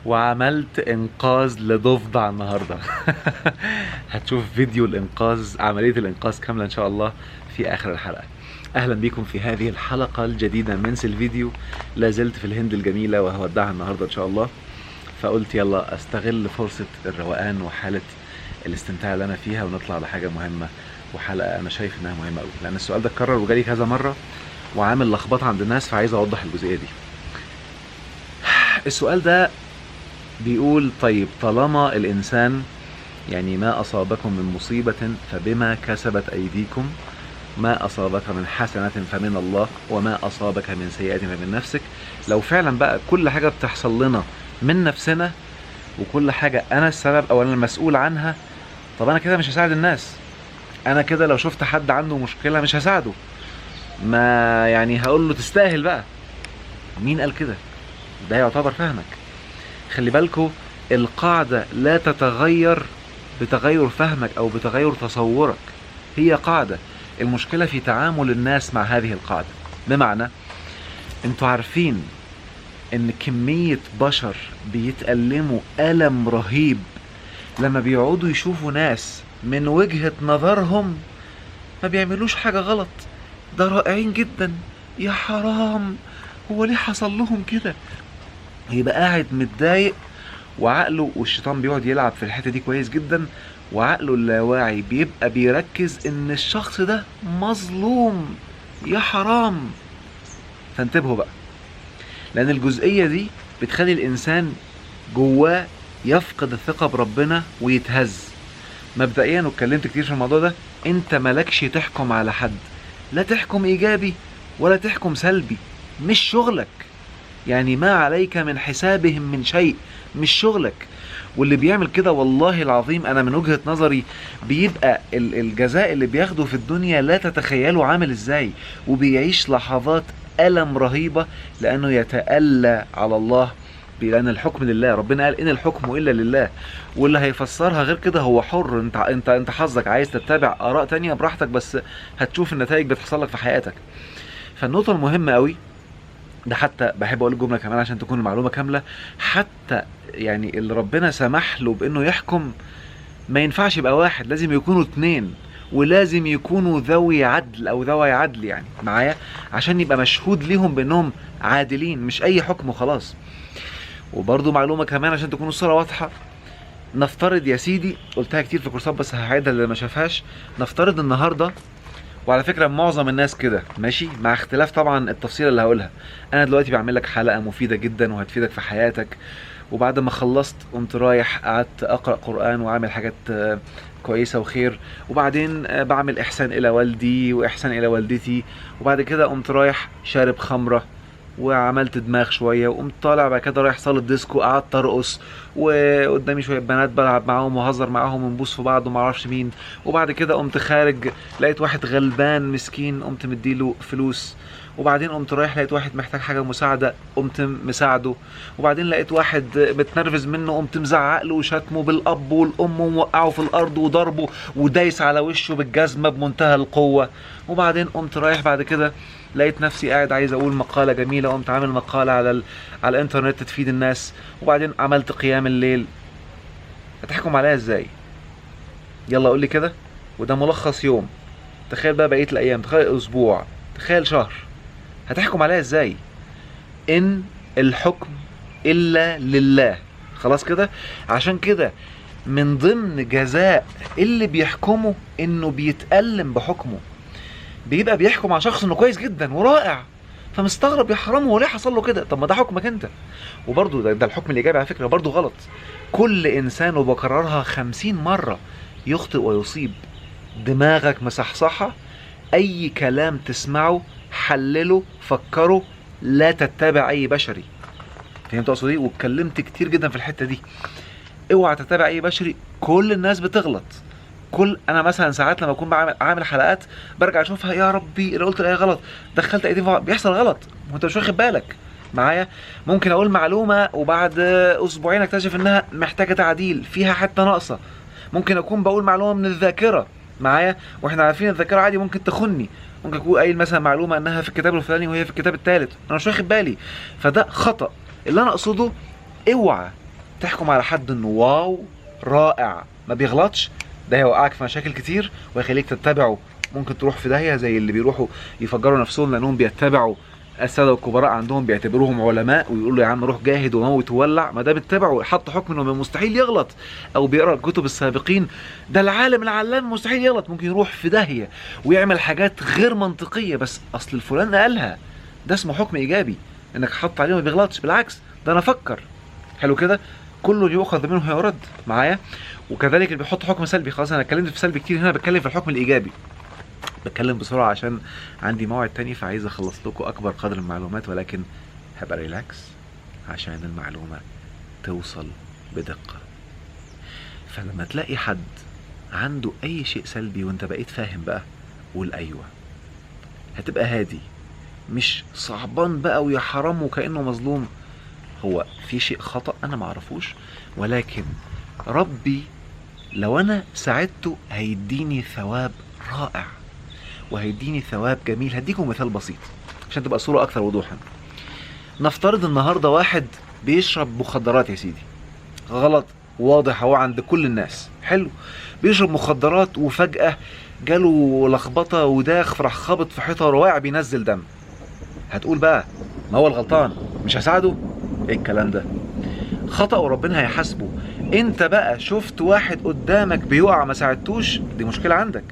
وعملت انقاذ لضفدع النهارده. هتشوف فيديو الانقاذ، عمليه الانقاذ كامله ان شاء الله في اخر الحلقه. اهلا بكم في هذه الحلقه الجديده من الفيديو. لا زلت في الهند الجميله وهودعها النهارده ان شاء الله، فقلت يلا استغل فرصه الروقان وحاله الاستمتاع اللي انا فيها ونطلع لحاجه مهمه، وحلقه انا شايف انها مهمه قوي، لان السؤال ده اتكرر وجالي كذا مره وعامل لخبطه عند الناس، فعايز اوضح الجزئيه دي. السؤال ده بيقول طيب طالما الإنسان يعني ما أصابكم من مصيبة فبما كسبت أيديكم، ما أصابك من حسنة فمن الله، وما أصابك من سيئة فمن نفسك. لو فعلا بقى كل حاجة بتحصل لنا من نفسنا، وكل حاجة أنا السبب أو أنا المسؤول عنها، طب أنا كده مش هساعد الناس. أنا كده لو شفت حد عنده مشكلة مش هساعده، ما يعني هقول له تستاهل بقى. مين قال كده؟ ده يعتبر فهمك. خلي بالكو، القاعدة لا تتغير بتغير فهمك او بتغير تصورك، هي قاعدة. المشكلة في تعامل الناس مع هذه القاعدة. بمعنى، انتوا عارفين ان كمية بشر بيتألموا ألم رهيب لما بيقعدوا يشوفوا ناس من وجهة نظرهم ما بيعملوش حاجة غلط، ده رائعين جدا، يا حرام هو ليه حصل لهم كده؟ يبقى قاعد متضايق، وعقله، والشيطان بيقعد يلعب في الحتة دي كويس جدا، وعقله اللاواعي بيبقى بيركز ان الشخص ده مظلوم، يا حرام. فانتبهوا بقى، لان الجزئية دي بتخلي الانسان جواه يفقد الثقة بربنا ويتهز مبدئيا. واتكلمت كتير في الموضوع ده، انت مالكش تحكم على حد، لا تحكم ايجابي ولا تحكم سلبي، مش شغلك. يعني ما عليك من حسابهم من شيء، مش شغلك. واللي بيعمل كده والله العظيم انا من وجهة نظري بيبقى الجزاء اللي بياخده في الدنيا لا تتخيلوا عامل ازاي، وبيعيش لحظات ألم رهيبة لانه يتألى على الله، لان الحكم لله. ربنا قال ان الحكم الا لله، واللي هيفسرها غير كده هو حر. انت حظك، عايز تتبع اراء تانية براحتك، بس هتشوف النتائج بتحصل لك في حياتك. فالنقطة المهمة قوي ده، حتى بحب اقول الجمله كمان عشان تكون المعلومه كامله، حتى يعني اللي ربنا سمح له بانه يحكم ما ينفعش يبقى واحد، لازم يكونوا اتنين، ولازم يكونوا ذوي عدل او ذوي عدل يعني معايا، عشان يبقى مشهود ليهم بانهم عادلين، مش اي حكم وخلاص. وبرضو معلومه كمان عشان تكون الصوره واضحه، نفترض يا سيدي، قلتها كتير في كورسات بس هعيدها اللي ما شافهاش، نفترض النهارده، وعلى فكرة معظم الناس كده ماشي، مع اختلاف طبعا التفصيل اللي هقولها. انا دلوقتي بعمل لك حلقة مفيدة جدا وهتفيدك في حياتك، وبعد ما خلصت قمت رايح قعدت اقرأ قرآن واعمل حاجات كويسة وخير، وبعدين بعمل احسان الى والدي واحسان الى والدتي، وبعد كده قمت رايح شارب خمرة وعملت دماغ شويه، وقمت طالع بعد كده رايح صاله ديسكو، قعدت ارقص، وقدامي شويه بنات بلعب معاهم وهزر معاهم ونبوس في بعض وما اعرفش مين، وبعد كده قمت خارج لقيت واحد غلبان مسكين قمت مديله فلوس، وبعدين قمت رايح لقيت واحد محتاج حاجه مساعده قمت مساعده، وبعدين لقيت واحد متنرفز منه قمت مزعق له وشتمه بالاب والام وموقعه في الارض وضربه ودايس على وشه بالجزمه بمنتهى القوه، وبعدين قمت رايح بعد كده لقيت نفسي قاعد عايز اقول مقالة جميلة، قمت عامل مقالة على الانترنت تفيد الناس، وبعدين عملت قيام الليل. هتحكم عليها ازاي؟ يلا قول لي كده. وده ملخص يوم، تخيل بقى بقية الايام، تخيل اسبوع، تخيل شهر، هتحكم عليها ازاي؟ ان الحكم الا لله. خلاص كده. عشان كده من ضمن جزاء اللي بيحكمه انه بيتألم بحكمه، بيبقى بيحكم على شخص انه كويس جدا ورائع، فمستغرب يا حرام هو ليه حصل له كده؟ طب ما ده حكمك انت. وبرضه ده الحكم الايجابي على فكره برضه غلط. كل انسان، وبكررها 50 مره، يخطئ ويصيب. دماغك مصحصحه، اي كلام تسمعه حلله فكره، لا تتبع اي بشري. فهمت اقصد ايه؟ واتكلمت كتير جدا في الحته دي. اوعى تتبع اي بشري، كل الناس بتغلط. انا مثلا ساعات لما اكون عامل حلقات برجع اشوفها، يا ربي انا قلت الايه غلط، دخلت ايدي في بيحصل غلط وانت مش واخد بالك معايا. ممكن اقول معلومه وبعد اسبوعين اكتشف انها محتاجه تعديل، فيها حته ناقصه. ممكن اكون بقول معلومه من الذاكره معايا، واحنا عارفين الذاكره عادي ممكن تخني. ممكن اكون قايل مثلا معلومه انها في الكتاب الفلاني وهي في الكتاب الثالث، انا مش واخد بالي، فده خطا. اللي انا اقصده، اوعى تحكم على حد انه واو رائع ما بيغلطش، ده هيوقعك في مشاكل كتير ويخليك تتبعه، ممكن تروح في داهيه زي اللي بيروحوا يفجروا نفسهم لانهم بيتبعوا الساده والكبراء عندهم بيعتبروهم علماء ويقولوا له يا عم روح جاهد وموت وولع، ما ده بيتبعه حط حكم انه من المستحيل يغلط، او بيقرا كتب السابقين ده العالم العلام مستحيل يغلط، ممكن يروح في داهيه ويعمل حاجات غير منطقيه بس اصل الفلان قالها، ده اسمه حكم ايجابي انك حط عليه ما بيغلطش، بالعكس ده انا افكر. حلو كده، كله يؤخذ منه يرد معايا. وكذلك اللي بيحط حكم سلبي، خلاص انا اتكلمت في سلبي كتير، هنا بتكلم في الحكم الايجابي. بتكلم بسرعه عشان عندي موعد تاني فعايز اخلص لكم اكبر قدر من المعلومات، ولكن هبقى ريلاكس عشان المعلومه توصل بدقه. فلما تلاقي حد عنده اي شيء سلبي وانت بقيت فاهم بقى، قول ايوه، هتبقى هادي، مش صعبان بقى ويا حرام وكأنه مظلوم. هو في شيء خطأ انا معرفوش، ولكن ربي لو انا ساعدته هيديني ثواب رائع وهيديني ثواب جميل. هديكم مثال بسيط عشان تبقى الصورة اكثر وضوحا. نفترض النهاردة واحد بيشرب مخدرات يا سيدي، غلط واضح هو عند كل الناس، حلو، بيشرب مخدرات وفجأة جاله لخبطة وداخ فراح خابط في حيطة رواع بينزل دم. هتقول بقى ما هو الغلطان مش هساعده؟ ايه الكلام ده؟ خطأ وربنا هيحاسبه. انت بقى شفت واحد قدامك بيقع ما ساعدتوش، دي مشكلة عندك،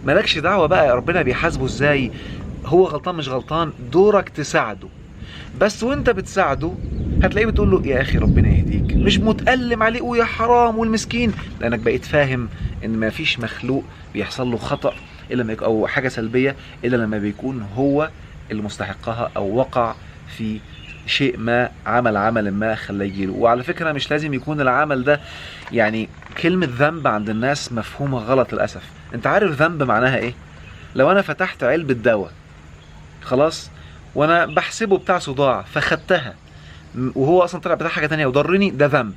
مالكش دعوة بقى ربنا بيحاسبه ازاي، هو غلطان مش غلطان، دورك تساعده. بس وانت بتساعده هتلاقيه بتقول له يا اخي ربنا يهديك، مش متألم عليه ويا حرام والمسكين، لانك بقيت فاهم ان ما فيش مخلوق بيحصل له خطأ الا لما او حاجة سلبية الا لما بيكون هو اللي مستحقها او وقع في شيء ما، عمل ما خلاه يجيله. وعلى فكرة مش لازم يكون العمل ده، يعني كلمة ذنب عند الناس مفهومة غلط للأسف. انت عارف ذنب معناها ايه؟ لو انا فتحت علبة دواء خلاص وانا بحسبه بتاع صداع فخدتها وهو اصلا طلع بتاع حاجة تانية وضرني، ده ذنب،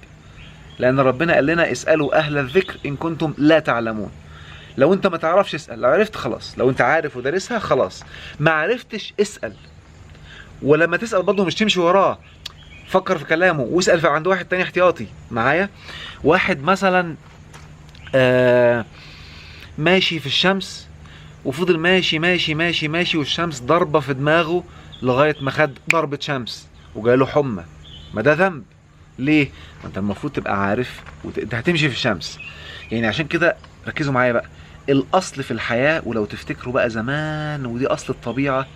لان ربنا قال لنا اسألوا اهل الذكر ان كنتم لا تعلمون. لو انت ما تعرفش اسأل، لو عرفت خلاص، لو انت عارف ودارسها خلاص، ما عرفتش اسأل. ولما تسأل برضه مش تمشي وراه، فكر في كلامه واسأل في عند واحد تاني احتياطي معايا. واحد مثلا ماشي في الشمس وفضل ماشي ماشي ماشي ماشي والشمس ضربة في دماغه لغاية ما خد ضربة شمس وجاله حمى، ما ده ذنب. ليه؟ ما انت المفروض تبقى عارف انت هتمشي في الشمس. يعني عشان كده ركزوا معايا بقى، الاصل في الحياة ولو تفتكروا بقى زمان ودي اصل الطبيعة،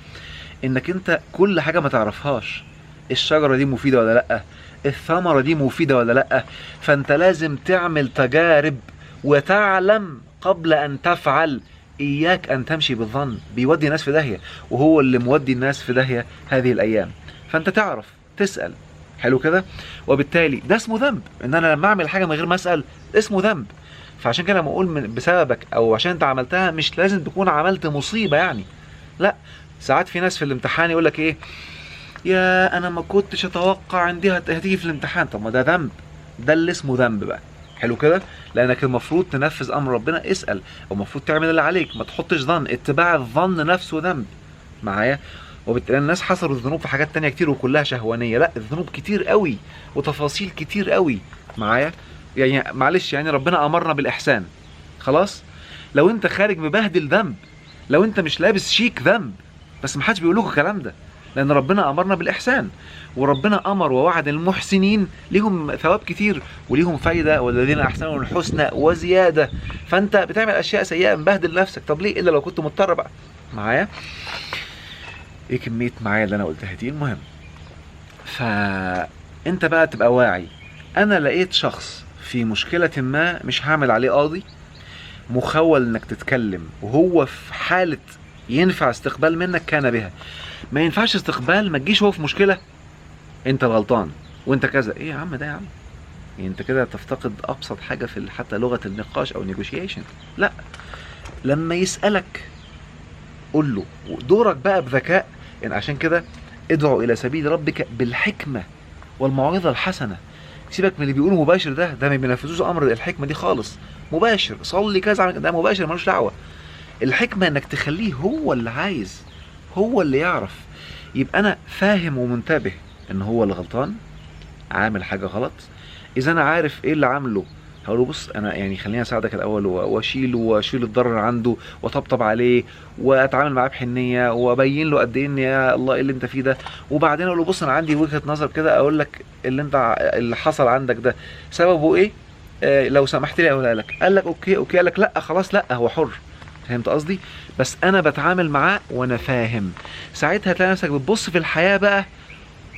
انك انت كل حاجة ما تعرفهاش، الشجرة دي مفيدة ولا لأ، الثمرة دي مفيدة ولا لأ، فانت لازم تعمل تجارب وتعلم قبل ان تفعل. اياك ان تمشي بالظن، بيودي الناس في داهية، وهو اللي مودي الناس في داهية هذه الايام. فانت تعرف تسأل، حلو كده، وبالتالي ده اسمه ذنب، ان انا لما اعمل حاجة من غير ما اسأل اسمه ذنب. فعشان كده لما اقول بسببك او عشان انت عملتها مش لازم تكون عملت مصيبة يعني، لا. ساعات في ناس في الامتحان يقول لك ايه، يا انا ما كنتش اتوقع عندي هتيجي في الامتحان، طب ما ده ذنب، ده اللي اسمه ذنب بقى، حلو كده، لانك المفروض تنفذ امر ربنا، اسال، او المفروض تعمل اللي عليك، ما تحطش ظن، اتباع الظن نفسه ذنب معايا. وبالتالي الناس حصروا الذنوب في حاجات تانية كتير وكلها شهوانيه، لا الذنوب كتير قوي وتفاصيل كتير قوي معايا. يعني معلش يعني ربنا امرنا بالاحسان خلاص، لو انت خارج مبهدل ذنب، لو انت مش لابس شيك ذنب، بس ما حدش بيقول لكم الكلام ده، لان ربنا امرنا بالاحسان، وربنا امر ووعد المحسنين ليهم ثواب كتير وليهم فايده، والذين احسنوا الحسنى وزياده. فانت بتعمل اشياء سيئه مبهدل نفسك، طب ليه الا لو كنت مضطر بقى معايا. ايه كميه معايا اللي انا قلتها دي؟ المهم فانت بقى تبقى واعي، انا لقيت شخص في مشكله ما مش هعمل عليه قاضي، مخول انك تتكلم وهو في حاله ينفع استقبال منك كان بها، ما ينفعش استقبال ما تجيش هو في مشكله انت الغلطان وانت كذا. ايه يا عم ده يا عم، يعني انت كده تفتقد ابسط حاجه في حتى لغه النقاش او نيجوشيشن. لا، لما يسالك قول له، دورك بقى بذكاء. يعني عشان كده ادعو الى سبيل ربك بالحكمه والموعظه الحسنه. سيبك من اللي بيقولوا مباشر، ده ما بينفذوش امر الحكمه دي خالص. مباشر صلي كذا، ده مباشر ملوش دعوه. الحكمه انك تخليه هو اللي عايز، هو اللي يعرف، يبقى انا فاهم ومنتبه ان هو اللي غلطان، عامل حاجه غلط، اذا انا عارف ايه اللي عامله هقول له بص انا يعني خليني اساعدك الاول واشيل الضرر عنده وطبطب عليه واتعامل معاه بحنيه وابين له قد ايه ان يا الله ايه اللي انت فيه ده، وبعدين اقول له بص انا عندي وجهه نظر كده اقول لك اللي حصل عندك ده سببه ايه، لو سمحت لي اقولها لك. قال لك اوكي قال لك لا خلاص لا هو حر. فهمت قصدي؟ بس انا بتعامل معاه وانا فاهم. ساعتها تلاقي نفسك بتبص في الحياه بقى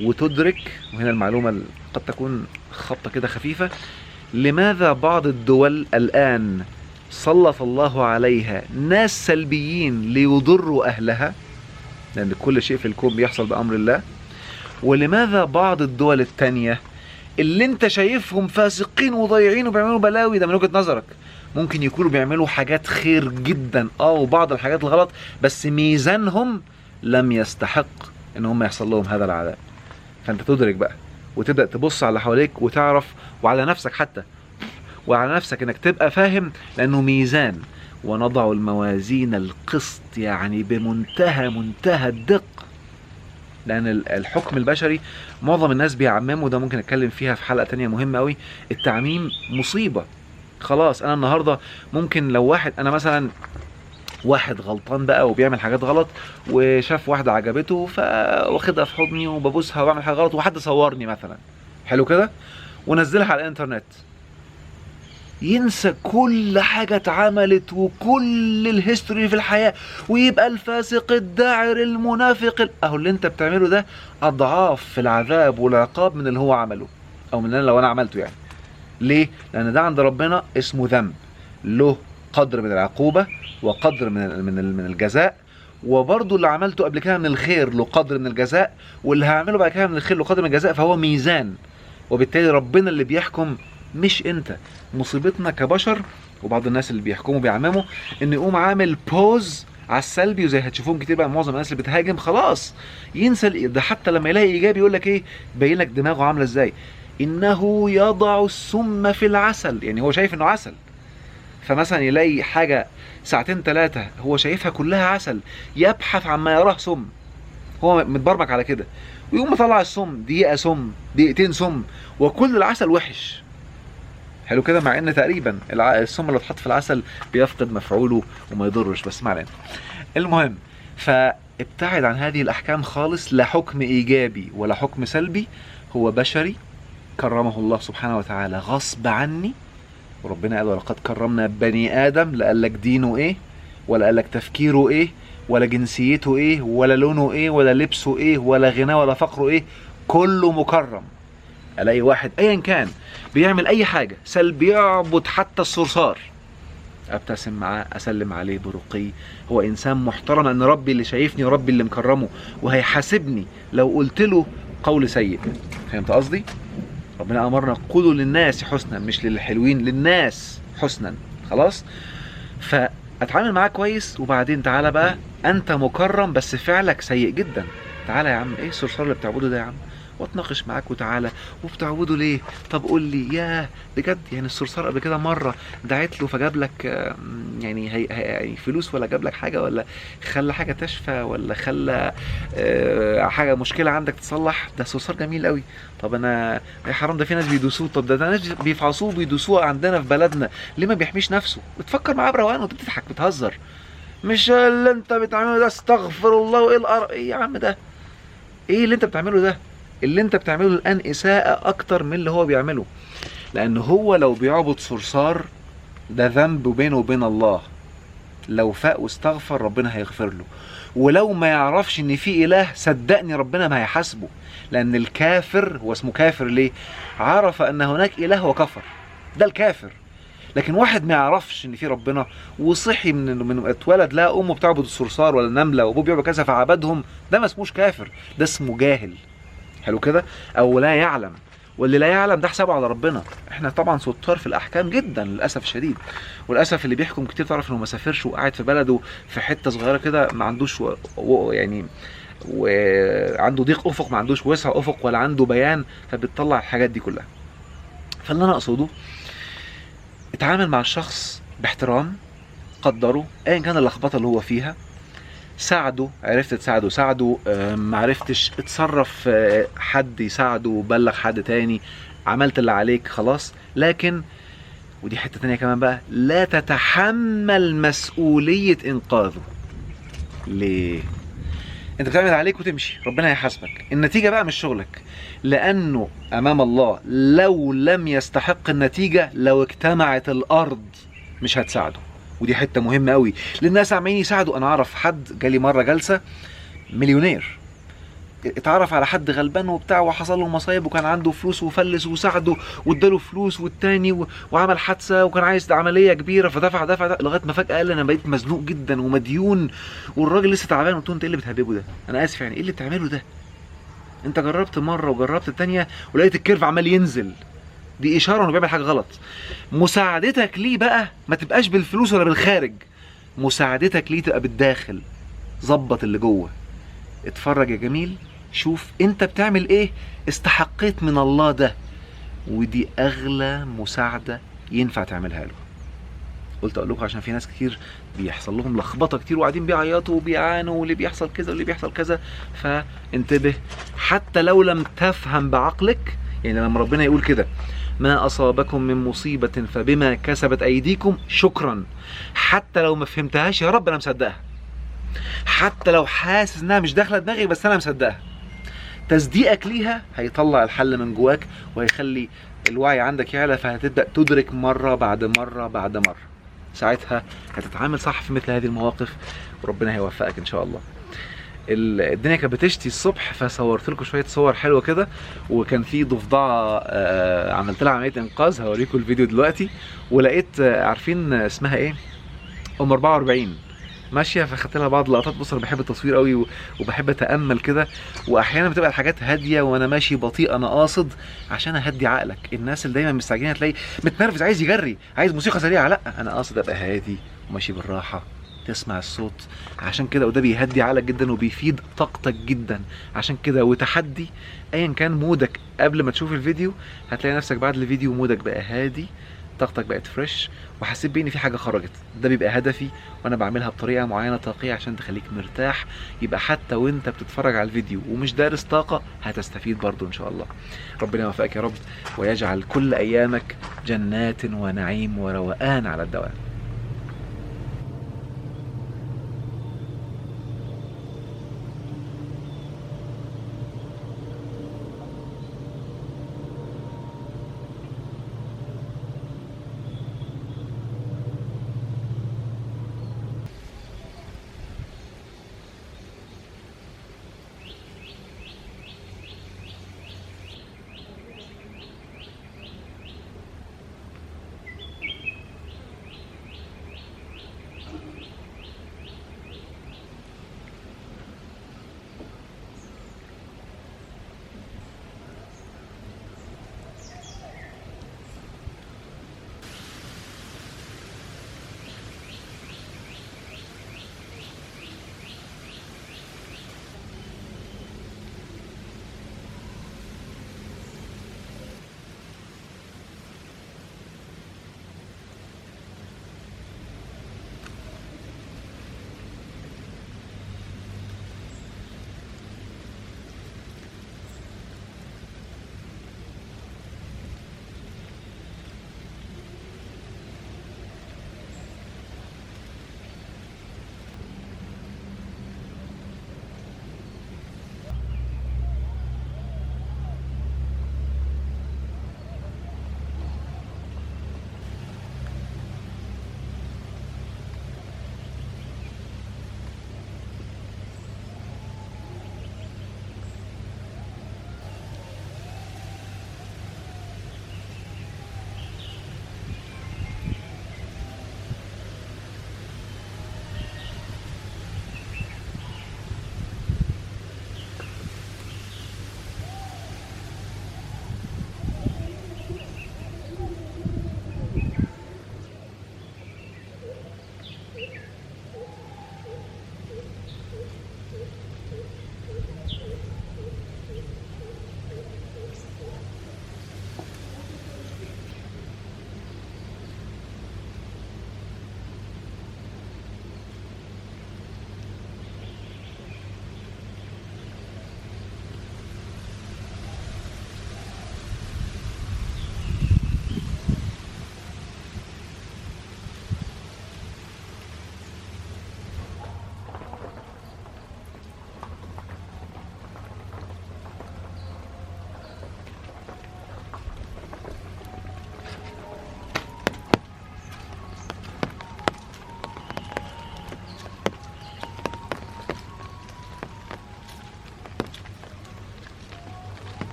وتدرك، وهنا المعلومه قد تكون خبطه كده خفيفه، لماذا بعض الدول الآن سلط الله عليها ناس سلبيين ليضروا أهلها، لأن كل شيء في الكون بيحصل بأمر الله، ولماذا بعض الدول التانية اللي انت شايفهم فاسقين وضايعين وبيعملوا بلاوي، ده من وجهة نظرك ممكن يكونوا بيعملوا حاجات خير جدا وبعض الحاجات الغلط، بس ميزانهم لم يستحق ان هم يحصل لهم هذا العذاب. فانت تدرك بقى وتبدأ تبص على حواليك وتعرف، وعلى نفسك حتى، وعلى نفسك انك تبقى فاهم، لانه ميزان. ونضع الموازين القسط، يعني بمنتهى الدقة. لان الحكم البشري معظم الناس بيعمموا، وده ممكن اتكلم فيها في حلقة تانية مهمة قوي. التعميم مصيبة. خلاص انا النهاردة ممكن لو انا مثلا واحد غلطان بقى وبيعمل حاجات غلط وشاف واحدة عجبته فواخدها في حضني وببوسها وبعمل حاجة غلط، وحد صورني مثلا حلو كده ونزلها على الانترنت، ينسى كل حاجة اتعملت وكل الهيستوري في الحياة، ويبقى الفاسق الداعر المنافق اهو اللي انت بتعمله ده اضعاف في العذاب والعقاب من اللي هو عمله، او من اللي لو انا عملته يعني. ليه؟ لان ده عند ربنا اسمه ذنب، له قدر من العقوبة وقدر من الجزاء، وبرضه اللي عملته قبل كده من الخير له قدر من الجزاء، واللي هعمله بعد كده من الخير له قدر من الجزاء، فهو ميزان. وبالتالي ربنا اللي بيحكم مش انت. مصيبتنا كبشر وبعض الناس اللي بيحكموا بيعمموا ان يقوم عامل بوز على السلبي، وزي هتشوفوهم كتير بقى معظم الناس اللي بتهاجم خلاص ينسى ده. حتى لما يلاقي ايجابي يقول لك ايه، باين لك دماغه عامله ازاي، انه يضع السم في العسل، يعني هو شايف انه عسل، فمثلا يلاقي حاجه ساعتين ثلاثه هو شايفها كلها عسل، يبحث عما يراه سم، هو متبرمج على كده، ويقوم مطلع السم، دقيقه سم، دقيقتين سم، وكل العسل وحش. حلو كده، مع ان تقريبا السم اللي اتحط في العسل بيفقد مفعوله وما يضرش، بس ما علينا. المهم، فابتعد عن هذه الاحكام خالص، لا حكم ايجابي ولا حكم سلبي، هو بشري كرمه الله سبحانه وتعالى غصب عني. وربنا قال ولقد كرمنا بني ادم، لا قال لك دينه ايه، ولا قال لك تفكيره ايه، ولا جنسيته ايه، ولا لونه ايه، ولا لبسه ايه، ولا غناه ولا فقره ايه، كله مكرم. الاقي واحد ايا كان بيعمل اي حاجه سلبي، يعبد حتى الصرصار، ابتسم معاه، اسلم عليه برقي، هو انسان محترم، لان ربي اللي شايفني وربي اللي مكرمه، وهيحاسبني لو قلت له قول سيء. فهمت قصدي؟ ربنا امرنا قولوا للناس حسنا، مش للحلوين، للناس حسنا. خلاص، فاتعامل معاه كويس، وبعدين تعالى بقى انت مكرم بس فعلك سيء جدا، تعالى يا عم ايه الصرصار اللي بتعبده ده يا عم، واتناقش معاك وتعالى. وبتعوده ليه؟ طب قول لي، ياه بجد يعني الصرصار قبل كده مره دعيت له فجاب لك يعني هي فلوس، ولا جاب لك حاجه، ولا خلى حاجه تشفى، ولا خلى حاجه مشكله عندك تصلح؟ ده صرصار جميل قوي. طب انا يا حرام ده في ناس بيدوسوه، طب ده ناس بيفعصوه بيدوسوه عندنا في بلدنا، ليه ما بيحميش نفسه؟ بتفكر معاه بروقان وبتضحك بتهزر، مش اللي انت بتعمله ده استغفر الله وايه القرف ايه يا عم ده، ايه اللي انت بتعمله ده؟ اللي انت بتعمله الان اساءة اكتر من اللي هو بيعمله، لان هو لو بيعبد صرصار ده ذنب بينه وبين الله، لو فاق واستغفر ربنا هيغفر له، ولو ما يعرفش ان في اله صدقني ربنا ما هيحاسبه، لان الكافر هو اسمه كافر ليه؟ عرف ان هناك اله وكفر، ده الكافر. لكن واحد ما يعرفش ان في ربنا وصحي من اتولد لا امه بتعبد الصرصار ولا النمله وابوه بيعبد كذا فعبدهم، ده ما اسموش كافر، ده اسمه جاهل. حلو كده، او لا يعلم، واللي لا يعلم ده حسابه على ربنا. احنا طبعا شطار في الاحكام جدا للاسف الشديد، وللاسف اللي بيحكم كتير تعرف انه ما سافرش وقاعد في بلده في حته صغيره كده، ما عندوش يعني وعنده ضيق افق، ما عندوش وسع افق، ولا عنده بيان، فبتطلع الحاجات دي كلها. فاللي انا اقصده اتعامل مع الشخص باحترام، قدره ايا كان اللخبطه اللي هو فيها، ساعده، عرفت تساعده ساعده، معرفتش اتصرف، حد يساعده، بلغ حد تاني، عملت اللي عليك خلاص، لكن ودي حتة تانية كمان بقى، لا تتحمل مسؤولية انقاذه. ليه؟ انت بتعمل عليك وتمشي، ربنا هيحاسبك، النتيجة بقى مش شغلك، لانه امام الله لو لم يستحق النتيجة لو اجتمعت الارض مش هتساعده. ودي حتة مهمة قوي، للناس عمالين يساعدوا. انا اعرف حد جالي مرة جلسة مليونير، اتعرف على حد غلبان وبتاع وحصل له مصايب وكان عنده فلوس وفلس وساعده واداله فلوس، والتاني وعمل حادثه وكان عايز عمليه كبيره فدفع لغايه ما فجاه قال انا بقيت مزنوق جدا ومديون، والراجل لسه تعبان. قلت له انت ايه اللي بتهببه ده؟ انا اسف يعني، ايه اللي بتعمله ده؟ انت جربت مره وجربت التانيه ولقيت الكيرف عمال ينزل، دي اشاره انه بيعمل حاجه غلط. مساعدتك ليه بقى ما تبقاش بالفلوس ولا بالخارج، مساعدتك ليه تبقى بالداخل. ظبط اللي جوه، اتفرج يا جميل، شوف انت بتعمل ايه، استحقيت من الله ده، ودي اغلى مساعدة ينفع تعملها له. قلت اقول لكم عشان في ناس كتير بيحصل لهم لخبطة كتير وقاعدين بيعيطوا وبيعانوا واللي بيحصل كذا واللي بيحصل كذا، فانتبه. حتى لو لم تفهم بعقلك، يعني لما ربنا يقول كده ما اصابكم من مصيبة فبما كسبت ايديكم، شكرا. حتى لو ما فهمتهاش يا رب انا مصدقها، حتى لو حاسس انها مش داخله دماغي بس انا مصدقها. تصديقك ليها هيطلع الحل من جواك وهيخلي الوعي عندك يعلى، فهتبدا تدرك مره بعد مره بعد مره. ساعتها هتتعامل صح في مثل هذه المواقف وربنا هيوفقك ان شاء الله. الدنيا كانت بتشتي الصبح فصورت لكم شويه صور حلوه كده، وكان في ضفدعه عملت لها عمليه انقاذ، هوريكم الفيديو دلوقتي. ولقيت عارفين اسمها ايه؟ ام 44 ماشيه، فاخدت لها بعض اللقطات. بص انا بحب التصوير قوي وبحب اتامل كده، واحيانا بتبقى الحاجات هاديه وانا ماشي بطيء، انا قاصد عشان اهدي عقلك. الناس اللي دايما مستعجلين هتلاقي متنرفز عايز يجري عايز موسيقى سريعه، لا انا قاصد ابقى هادي وماشي بالراحه، تسمع الصوت. عشان كده وده بيهدي عقلك جدا وبيفيد طاقتك جدا. عشان كده وتحدي ايا كان مودك قبل ما تشوف الفيديو، هتلاقي نفسك بعد الفيديو مودك بقى هادي، طاقتك بقت فريش، وحسيت بيه ان في حاجه خرجت. ده بيبقى هدفي وانا بعملها بطريقه معينه طاقيه عشان تخليك مرتاح، يبقى حتى وانت بتتفرج على الفيديو ومش دارس طاقه هتستفيد برضو ان شاء الله. ربنا يوفقك يا رب ويجعل كل ايامك جنات ونعيم وروقان على الدوام.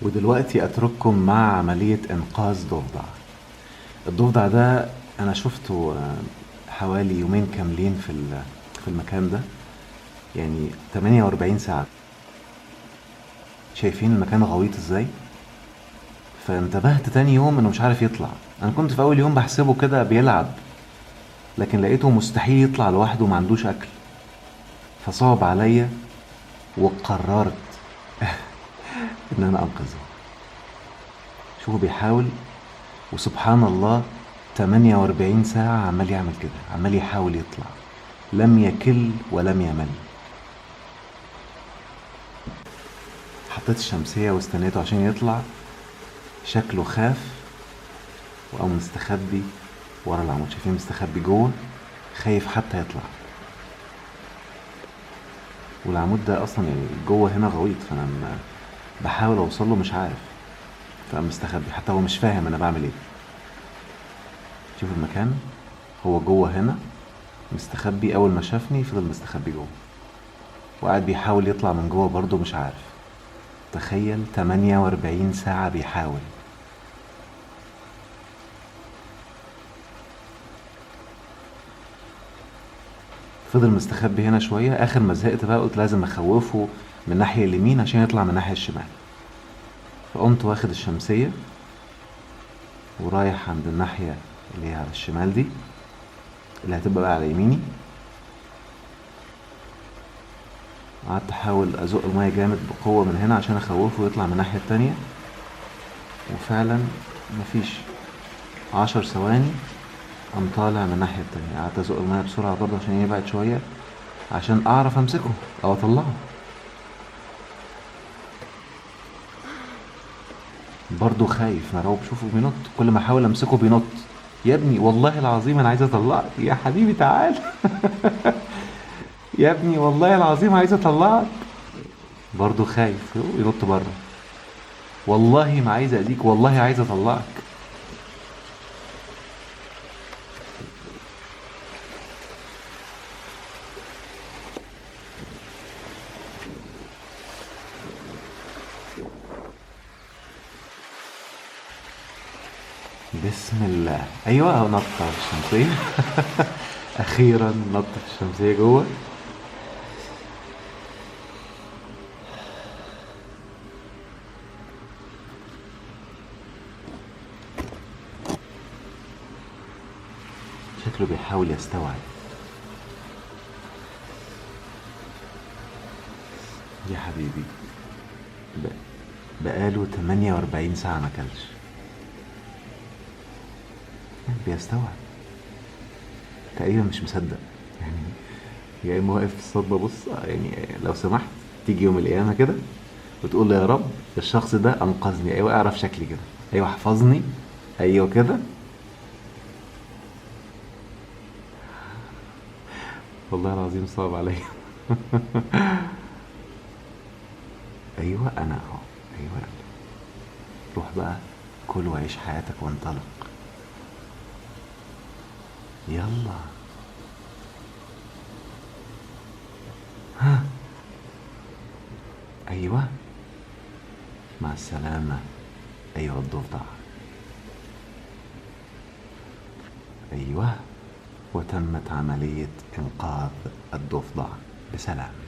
ودلوقتي أترككم مع عملية إنقاذ ضفدع. الضفدع ده أنا شفته حوالي يومين كاملين في المكان ده، يعني 48 ساعة. شايفين المكان غويط ازاي؟ فانتبهت تاني يوم انه مش عارف يطلع. انا كنت في اول يوم بحسبه كده بيلعب، لكن لقيته مستحيل يطلع لوحده وما عندوش اكل، فصعب عليا وقررت ان انا انقذه. شوفوا بيحاول، وسبحان الله 48 ساعة عمال يعمل كده، عمال يحاول يطلع، لم يكل ولم يمل. حطيت الشمسية واستنيته عشان يطلع، شكله خاف وقام مستخبي ورا العمود. شايفين مستخبي جوه، خايف حتى يطلع. والعمود ده اصلا يعني جوه هنا غويط، فانا بحاول اوصل له مش عارف، فقام مستخبي. حتى هو مش فاهم انا بعمل ايه. شوف المكان، هو جوه هنا مستخبي. اول ما شافني فضل مستخبي جوه، وقاعد بيحاول يطلع من جوه برضه مش عارف. تخيل 48 ساعة بيحاول. فضل مستخبي هنا شوية. اخر ما زهقت بقى قلت لازم اخوفه من الناحية اليمين عشان يطلع من الناحية الشمال. فقمت واخد الشمسية ورايح عند الناحية اللي هي على الشمال دي، اللي هتبقى بقى على يميني. قعدت احاول ازق المية جامد بقوة من هنا عشان اخوفه ويطلع من الناحية التانية، وفعلا مفيش 10 ثواني قام طالع من الناحية التانية. قعدت ازق المية بسرعة برضه عشان يبعد شوية عشان اعرف امسكه او اطلعه. برضه خايف مرعوب. شوفوا بينط، كل ما احاول امسكه بينط. يا ابني والله العظيم انا عايز اطلعك يا حبيبي، تعال. يا ابني والله العظيم عايز اطلعك. برضه خايف ينط بره. والله ما عايز اذيك، والله عايز اطلعك. بسم الله. ايوه اهو نط في الشمسيه. اخيرا نط في الشمسيه جوه. شكله بيحاول يستوعب. يا حبيبي، بقاله 48 ساعة ما كلش. بيستوعب تقريبا، مش مصدق يعني. يا اما واقف في الصدمة. بص يعني لو سمحت تيجي يوم القيامة كده وتقول له يا رب الشخص ده انقذني. ايوه اعرف شكلي كده، ايوه احفظني، ايوه كده. والله العظيم صعب عليا. ايوه انا اهو. ايوه روح بقى كل وعيش حياتك وانطلق. يلا. ها. ايوه مع السلامة ايها الضفدع. ايوه، وتمت عملية انقاذ الضفدع بسلام.